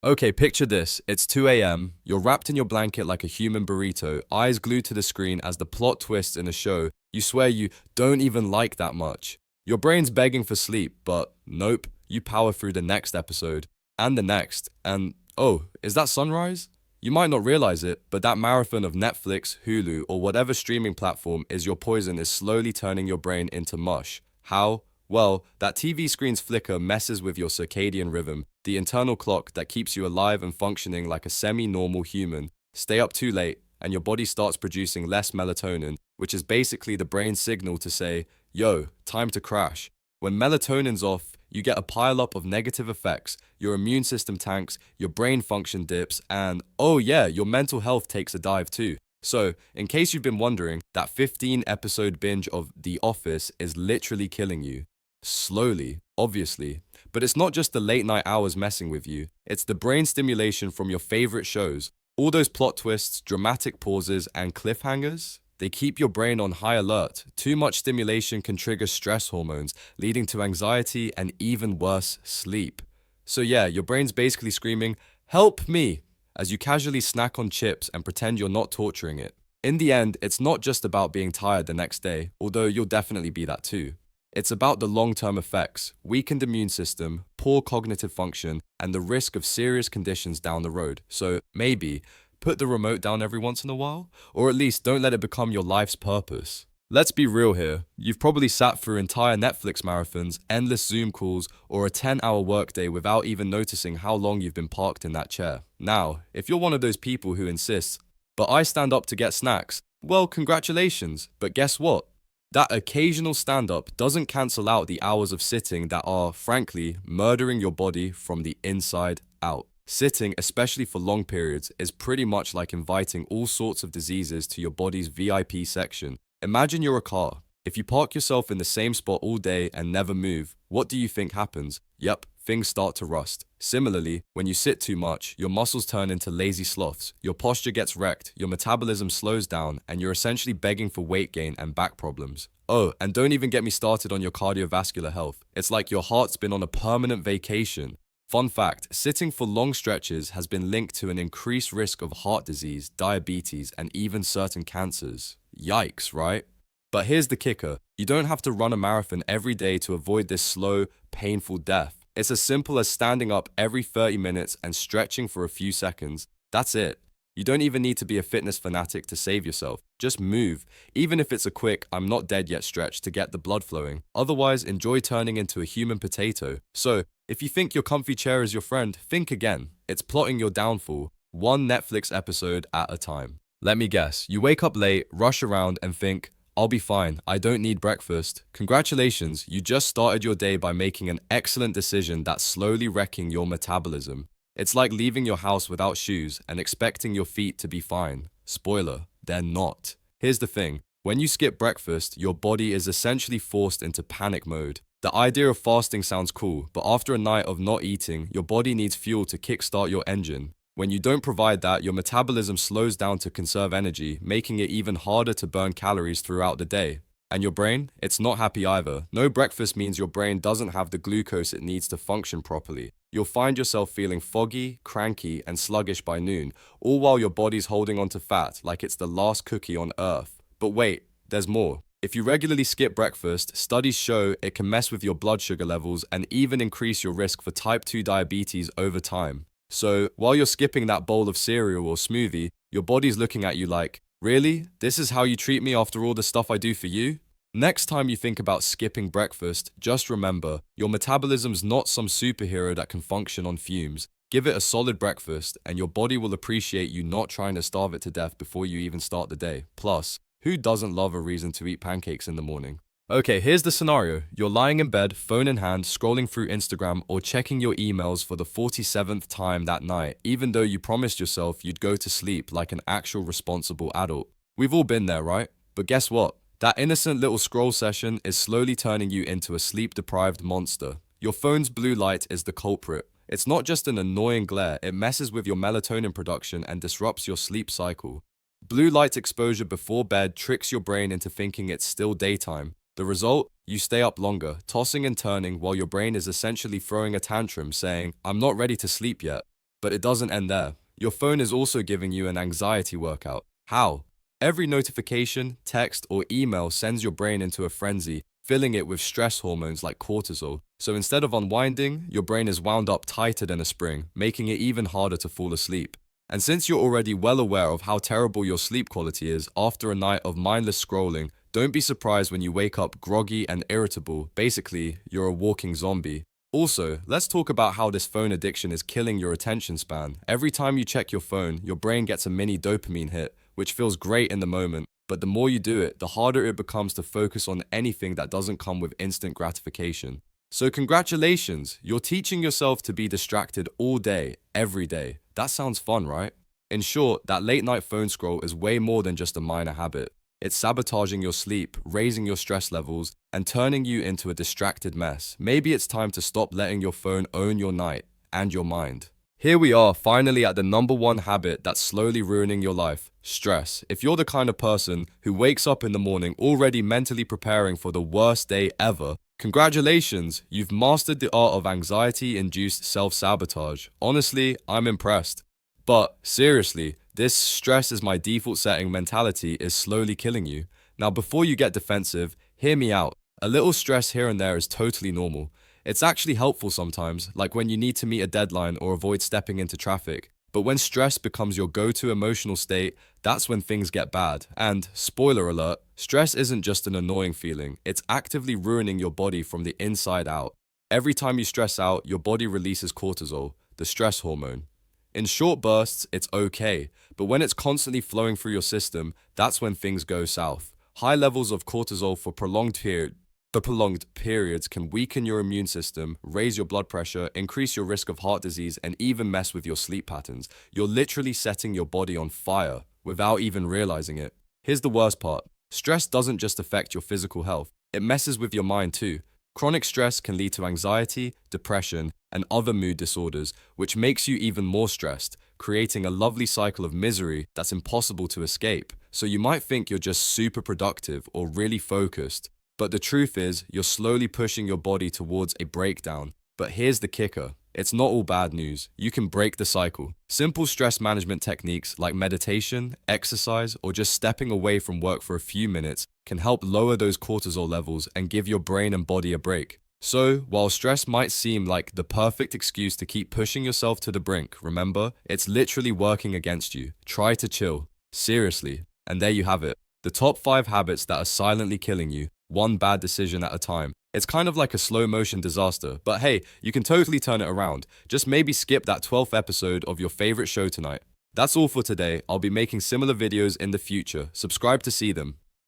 Okay, picture this. It's 2 a.m. You're wrapped in your blanket like a human burrito, eyes glued to the screen as the plot twists in a show you swear you don't even like that much. Your brain's begging for sleep, but nope, you power through the next episode, and the next, and oh, is that sunrise? You might not realize it, but that marathon of Netflix, Hulu, or whatever streaming platform is your poison is slowly turning your brain into mush. How? Well, that TV screen's flicker messes with your circadian rhythm, the internal clock that keeps you alive and functioning like a semi-normal human. Stay up too late, and your body starts producing less melatonin, which is basically the brain's signal to say, yo, time to crash. When melatonin's off, you get a pileup of negative effects. Your immune system tanks, your brain function dips, and oh yeah, your mental health takes a dive too. So, in case you've been wondering, that 15 episode binge of The Office is literally killing you. Slowly, obviously. But it's not just the late night hours messing with you, it's the brain stimulation from your favorite shows. All those plot twists, dramatic pauses, and cliffhangers, they keep your brain on high alert. Too much stimulation can trigger stress hormones, leading to anxiety and even worse, sleep. So yeah, your brain's basically screaming, help me, as you casually snack on chips and pretend you're not torturing it. In the end, it's not just about being tired the next day, although you'll definitely be that too. It's about the long-term effects, weakened immune system, poor cognitive function, and the risk of serious conditions down the road. So maybe put the remote down every once in a while, or at least don't let it become your life's purpose. Let's be real here. You've probably sat through entire Netflix marathons, endless Zoom calls, or a 10-hour workday without even noticing how long you've been parked in that chair. Now, if you're one of those people who insists, but I stand up to get snacks, well, congratulations, but guess what? That occasional stand up doesn't cancel out the hours of sitting that are, frankly, murdering your body from the inside out. Sitting, especially for long periods, is pretty much like inviting all sorts of diseases to your body's VIP section. Imagine you're a car. If you park yourself in the same spot all day and never move, what do you think happens? Yep, things start to rust. Similarly, when you sit too much, your muscles turn into lazy sloths, your posture gets wrecked, your metabolism slows down, and you're essentially begging for weight gain and back problems. Oh, and don't even get me started on your cardiovascular health. It's like your heart's been on a permanent vacation. Fun fact, sitting for long stretches has been linked to an increased risk of heart disease, diabetes, and even certain cancers. Yikes, right? But here's the kicker. You don't have to run a marathon every day to avoid this slow, painful death. It's as simple as standing up every 30 minutes and stretching for a few seconds. That's it. You don't even need to be a fitness fanatic to save yourself. Just move, even if it's a quick I'm not dead yet stretch to get the blood flowing. Otherwise, enjoy turning into a human potato. So, if you think your comfy chair is your friend, think again. It's plotting your downfall, one Netflix episode at a time. Let me guess, you wake up late, rush around, and think, I'll be fine, I don't need breakfast. Congratulations, you just started your day by making an excellent decision that's slowly wrecking your metabolism. It's like leaving your house without shoes and expecting your feet to be fine. Spoiler, they're not. Here's the thing, when you skip breakfast, your body is essentially forced into panic mode. The idea of fasting sounds cool, but after a night of not eating, your body needs fuel to kickstart your engine. When you don't provide that, your metabolism slows down to conserve energy, making it even harder to burn calories throughout the day. And your brain? It's not happy either. No breakfast means your brain doesn't have the glucose it needs to function properly. You'll find yourself feeling foggy, cranky, and sluggish by noon, all while your body's holding onto fat like it's the last cookie on Earth. But wait, there's more. If you regularly skip breakfast, studies show it can mess with your blood sugar levels and even increase your risk for type 2 diabetes over time. So, while you're skipping that bowl of cereal or smoothie, your body's looking at you like, really? This is how you treat me after all the stuff I do for you? Next time you think about skipping breakfast, just remember, your metabolism's not some superhero that can function on fumes. Give it a solid breakfast, and your body will appreciate you not trying to starve it to death before you even start the day. Plus, who doesn't love a reason to eat pancakes in the morning? Okay, here's the scenario. You're lying in bed, phone in hand, scrolling through Instagram or checking your emails for the 47th time that night, even though you promised yourself you'd go to sleep like an actual responsible adult. We've all been there, right? But guess what? That innocent little scroll session is slowly turning you into a sleep-deprived monster. Your phone's blue light is the culprit. It's not just an annoying glare, it messes with your melatonin production and disrupts your sleep cycle. Blue light exposure before bed tricks your brain into thinking it's still daytime. The result? You stay up longer, tossing and turning while your brain is essentially throwing a tantrum saying, I'm not ready to sleep yet. But it doesn't end there. Your phone is also giving you an anxiety workout. How? Every notification, text, or email sends your brain into a frenzy, filling it with stress hormones like cortisol. So instead of unwinding, your brain is wound up tighter than a spring, making it even harder to fall asleep. And since you're already well aware of how terrible your sleep quality is after a night of mindless scrolling, don't be surprised when you wake up groggy and irritable. Basically, you're a walking zombie. Also, let's talk about how this phone addiction is killing your attention span. Every time you check your phone, your brain gets a mini dopamine hit, which feels great in the moment, but the more you do it, the harder it becomes to focus on anything that doesn't come with instant gratification. So congratulations, you're teaching yourself to be distracted all day, every day. That sounds fun, right? In short, that late night phone scroll is way more than just a minor habit. It's sabotaging your sleep, raising your stress levels, and turning you into a distracted mess. Maybe it's time to stop letting your phone own your night and your mind. Here we are, finally at the number one habit that's slowly ruining your life: stress. If you're the kind of person who wakes up in the morning already mentally preparing for the worst day ever, congratulations, you've mastered the art of anxiety-induced self-sabotage. Honestly, I'm impressed. But seriously, this stress is my default setting mentality is slowly killing you. Now, before you get defensive, hear me out. A little stress here and there is totally normal. It's actually helpful sometimes, like when you need to meet a deadline or avoid stepping into traffic. But when stress becomes your go-to emotional state, that's when things get bad. And, spoiler alert, stress isn't just an annoying feeling, it's actively ruining your body from the inside out. Every time you stress out, your body releases cortisol, the stress hormone. In short bursts, it's okay, but when it's constantly flowing through your system, that's when things go south. High levels of cortisol for prolonged periods can weaken your immune system, raise your blood pressure, increase your risk of heart disease, and even mess with your sleep patterns. You're literally setting your body on fire without even realizing it. Here's the worst part. Stress doesn't just affect your physical health, it messes with your mind too. Chronic stress can lead to anxiety, depression, and other mood disorders, which makes you even more stressed, creating a lovely cycle of misery that's impossible to escape. So you might think you're just super productive or really focused, but the truth is, you're slowly pushing your body towards a breakdown. But here's the kicker. It's not all bad news. You can break the cycle. Simple stress management techniques like meditation, exercise, or just stepping away from work for a few minutes can help lower those cortisol levels and give your brain and body a break. So, while stress might seem like the perfect excuse to keep pushing yourself to the brink, remember, it's literally working against you. Try to chill. Seriously. And there you have it. The top 5 habits that are silently killing you, one bad decision at a time. It's kind of like a slow motion disaster, but hey, you can totally turn it around. Just maybe skip that 12th episode of your favorite show tonight. That's all for today. I'll be making similar videos in the future. Subscribe to see them.